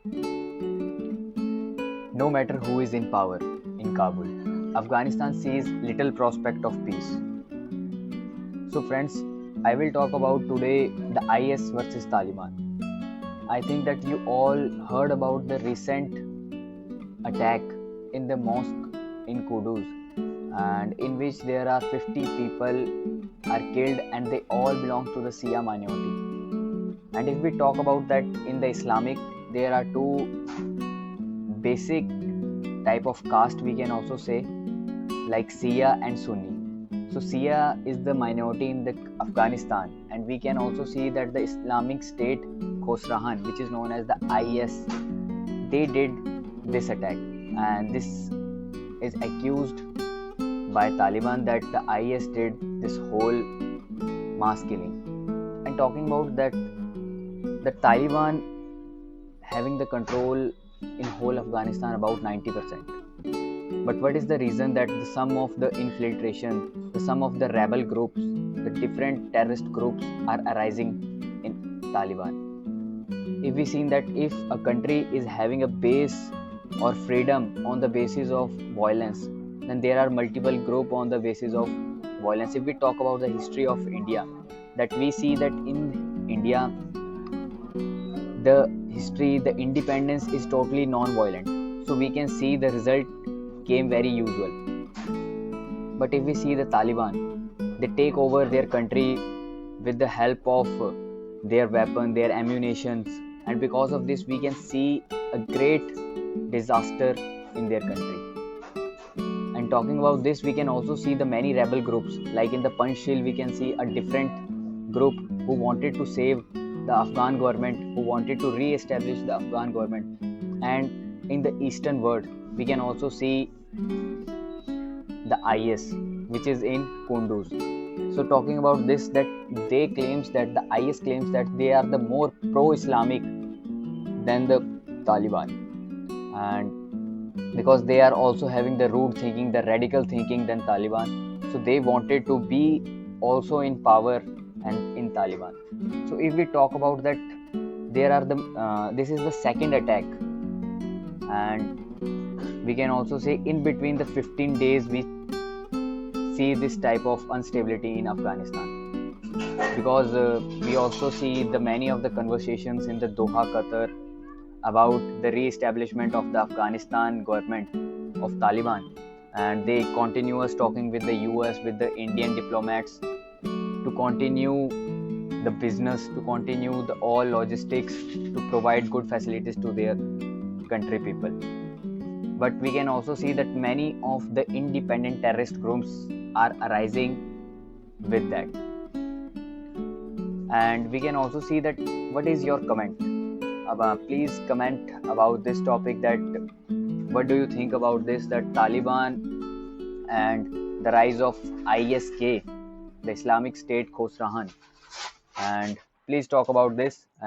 No matter who is in power in Kabul, Afghanistan sees little prospect of peace. So, friends, I will talk about today the IS versus Taliban. I think that you all heard about the recent attack in the mosque in Kuduz, and in which there are 50 people are killed and they all belong to the Shia minority. And if we talk about that in the Islamic, there are two basic type of caste, we can also say, like Shia and Sunni. So Shia is the minority in the Afghanistan, and we can also see that the Islamic State Khosrahan, which is known as the IS, they did this attack, and this is accused by Taliban that the IS did this whole mass killing. And talking about that, the Taliban having the control in whole Afghanistan about 90%. But what is the reason that the sum of the infiltration, the sum of the rebel groups, the different terrorist groups are arising in Taliban? If we see that if a country is having a base or freedom on the basis of violence, then there are multiple groups on the basis of violence. If we talk about the history of India, that we see that in India, the history, the independence is totally non-violent. So we can see the result came very usual. But if we see the Taliban, they take over their country with the help of their weapon, their ammunitions, and because of this we can see a great disaster in their country. And talking about this, we can also see the many rebel groups, like in the Panchshil we can see a different group who wanted to save the Afghan government, who wanted to re-establish the Afghan government. And in the eastern world we can also see the IS, which is in Kunduz. So talking about this, that they claims that the IS claims that they are the more pro-Islamic than the Taliban, and because they are also having the rude thinking, the radical thinking than Taliban, so they wanted to be also in power and in Taliban. So if we talk about that, there are the this is the second attack, and we can also say in between the 15 days we see this type of instability in Afghanistan, because we also see the many of the conversations in the Doha, Qatar, about the re-establishment of the Afghanistan government of Taliban, and they continuous talking with the US, with the Indian diplomats, to continue the business, to continue the all logistics, to provide good facilities to their country people. But we can also see that many of the independent terrorist groups are arising with that. And we can also see that, what is your comment? Please comment about this topic, that what do you think about this, that Taliban and the rise of ISK, the Islamic State Khosrahan, and please talk about this.